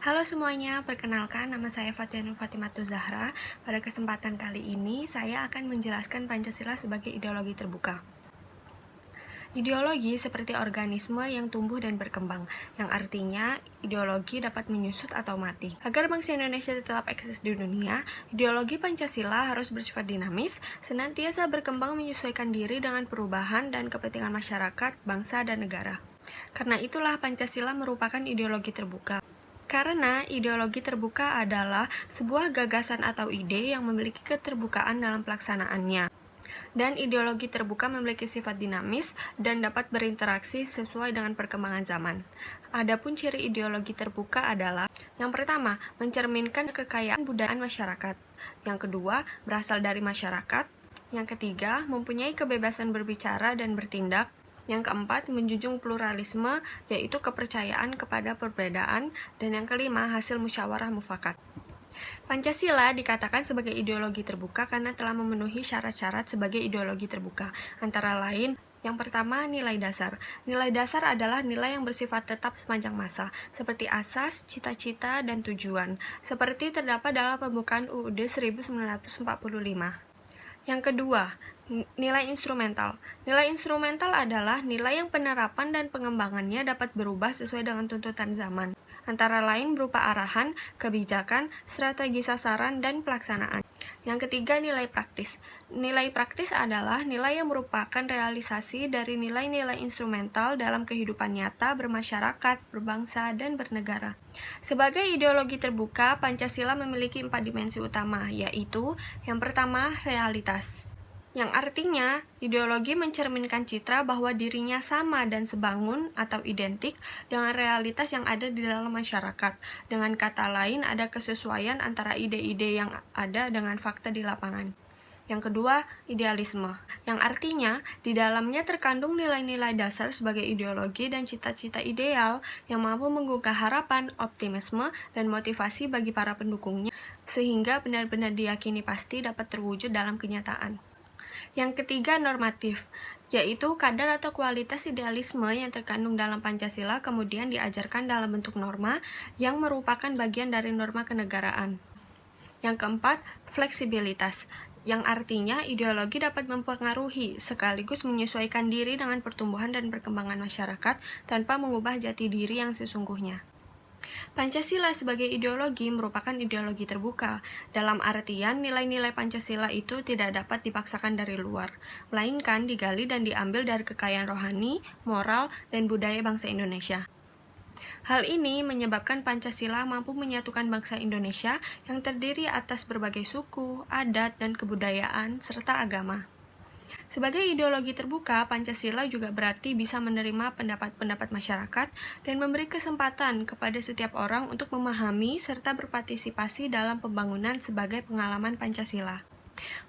Halo semuanya, perkenalkan nama saya Fathia Fatimatu Zahra. Pada kesempatan kali ini, saya akan menjelaskan Pancasila sebagai ideologi terbuka. Ideologi seperti organisme yang tumbuh dan berkembang, yang artinya ideologi dapat menyusut atau mati. Agar bangsa Indonesia tetap eksis di dunia, ideologi Pancasila harus bersifat dinamis, senantiasa berkembang menyesuaikan diri dengan perubahan dan kepentingan masyarakat, bangsa, dan negara. Karena itulah Pancasila merupakan ideologi terbuka. Karena ideologi terbuka adalah sebuah gagasan atau ide yang memiliki keterbukaan dalam pelaksanaannya. Dan ideologi terbuka memiliki sifat dinamis dan dapat berinteraksi sesuai dengan perkembangan zaman. Adapun ciri ideologi terbuka adalah: yang pertama, mencerminkan kekayaan budaya masyarakat. Yang kedua, berasal dari masyarakat. Yang ketiga, mempunyai kebebasan berbicara dan bertindak. Yang keempat, menjunjung pluralisme, yaitu kepercayaan kepada perbedaan. Dan yang kelima, hasil musyawarah mufakat. Pancasila dikatakan sebagai ideologi terbuka karena telah memenuhi syarat-syarat sebagai ideologi terbuka, antara lain: yang pertama, nilai dasar. Nilai dasar adalah nilai yang bersifat tetap sepanjang masa, seperti asas, cita-cita, dan tujuan, seperti terdapat dalam pembukaan UUD 1945. Yang kedua, nilai instrumental. Nilai instrumental adalah nilai yang penerapan dan pengembangannya dapat berubah sesuai dengan tuntutan zaman, antara lain berupa arahan, kebijakan, strategi sasaran, dan pelaksanaan. Yang ketiga, nilai praktis. Nilai praktis adalah nilai yang merupakan realisasi dari nilai-nilai instrumental dalam kehidupan nyata bermasyarakat, berbangsa, dan bernegara. Sebagai ideologi terbuka, Pancasila memiliki 4 dimensi utama, yaitu: yang pertama, realitas, yang artinya ideologi mencerminkan citra bahwa dirinya sama dan sebangun atau identik dengan realitas yang ada di dalam masyarakat. Dengan kata lain, ada kesesuaian antara ide-ide yang ada dengan fakta di lapangan. Yang kedua, idealisme, yang artinya di dalamnya terkandung nilai-nilai dasar sebagai ideologi dan cita-cita ideal yang mampu menggugah harapan, optimisme, dan motivasi bagi para pendukungnya, sehingga benar-benar diyakini pasti dapat terwujud dalam kenyataan. Yang ketiga, normatif, yaitu kadar atau kualitas idealisme yang terkandung dalam Pancasila kemudian diajarkan dalam bentuk norma yang merupakan bagian dari norma kenegaraan. Yang keempat, fleksibilitas, yang artinya ideologi dapat mempengaruhi sekaligus menyesuaikan diri dengan pertumbuhan dan perkembangan masyarakat tanpa mengubah jati diri yang sesungguhnya. Pancasila sebagai ideologi merupakan ideologi terbuka, dalam artian nilai-nilai Pancasila itu tidak dapat dipaksakan dari luar, melainkan digali dan diambil dari kekayaan rohani, moral, dan budaya bangsa Indonesia. Hal ini menyebabkan Pancasila mampu menyatukan bangsa Indonesia yang terdiri atas berbagai suku, adat, dan kebudayaan, serta agama. Sebagai ideologi terbuka, Pancasila juga berarti bisa menerima pendapat-pendapat masyarakat dan memberi kesempatan kepada setiap orang untuk memahami serta berpartisipasi dalam pembangunan sebagai pengalaman Pancasila.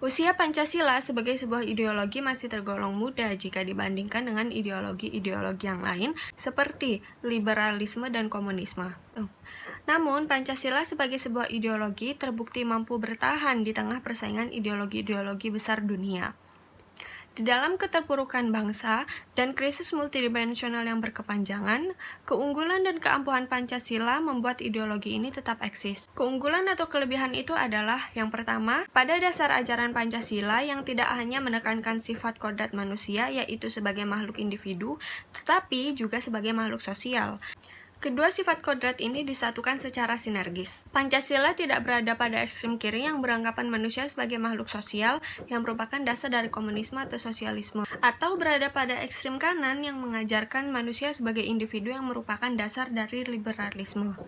Usia Pancasila sebagai sebuah ideologi masih tergolong muda jika dibandingkan dengan ideologi-ideologi yang lain seperti liberalisme dan komunisme. Namun, Pancasila sebagai sebuah ideologi terbukti mampu bertahan di tengah persaingan ideologi-ideologi besar dunia. Di dalam keterpurukan bangsa dan krisis multidimensional yang berkepanjangan, keunggulan dan keampuhan Pancasila membuat ideologi ini tetap eksis. Keunggulan atau kelebihan itu adalah: yang pertama, pada dasar ajaran Pancasila yang tidak hanya menekankan sifat kodrat manusia, yaitu sebagai makhluk individu, tetapi juga sebagai makhluk sosial. Kedua sifat kodrat ini disatukan secara sinergis. Pancasila tidak berada pada ekstrem kiri yang beranggapan manusia sebagai makhluk sosial yang merupakan dasar dari komunisme atau sosialisme, atau berada pada ekstrem kanan yang mengajarkan manusia sebagai individu yang merupakan dasar dari liberalisme.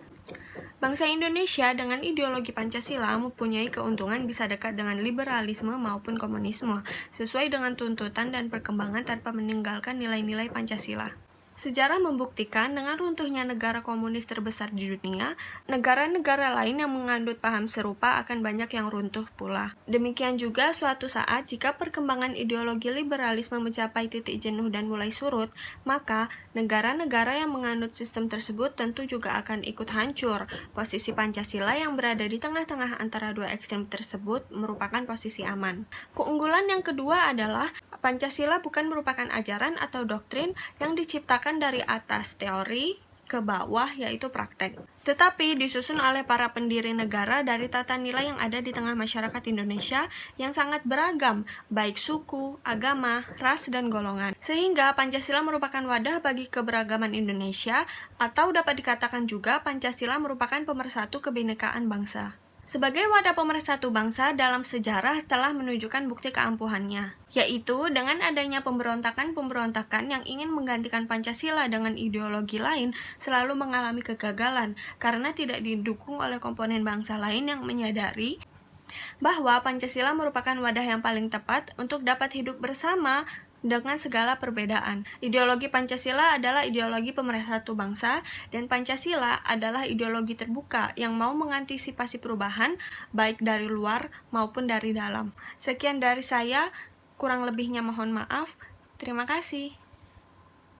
Bangsa Indonesia dengan ideologi Pancasila mempunyai keuntungan bisa dekat dengan liberalisme maupun komunisme, sesuai dengan tuntutan dan perkembangan tanpa meninggalkan nilai-nilai Pancasila. Sejarah membuktikan dengan runtuhnya negara komunis terbesar di dunia, negara-negara lain yang mengandut paham serupa akan banyak yang runtuh pula. Demikian juga suatu saat jika perkembangan ideologi liberalisme mencapai titik jenuh dan mulai surut, maka negara-negara yang mengandut sistem tersebut tentu juga akan ikut hancur. Posisi Pancasila yang berada di tengah-tengah antara dua ekstrem tersebut merupakan posisi aman. Keunggulan yang kedua adalah Pancasila bukan merupakan ajaran atau doktrin yang diciptakan dari atas teori, ke bawah, yaitu praktek. Tetapi disusun oleh para pendiri negara dari tata nilai yang ada di tengah masyarakat Indonesia yang sangat beragam, baik suku, agama, ras, dan golongan. Sehingga Pancasila merupakan wadah bagi keberagaman Indonesia, atau dapat dikatakan juga Pancasila merupakan pemersatu kebinekaan bangsa. Sebagai wadah pemersatu bangsa dalam sejarah telah menunjukkan bukti keampuhannya, yaitu dengan adanya pemberontakan-pemberontakan yang ingin menggantikan Pancasila dengan ideologi lain selalu mengalami kegagalan karena tidak didukung oleh komponen bangsa lain yang menyadari bahwa Pancasila merupakan wadah yang paling tepat untuk dapat hidup bersama dengan segala perbedaan. Ideologi Pancasila adalah ideologi pemersatu bangsa, dan Pancasila adalah ideologi terbuka yang mau mengantisipasi perubahan baik dari luar maupun dari dalam. Sekian dari saya, kurang lebihnya mohon maaf. Terima kasih.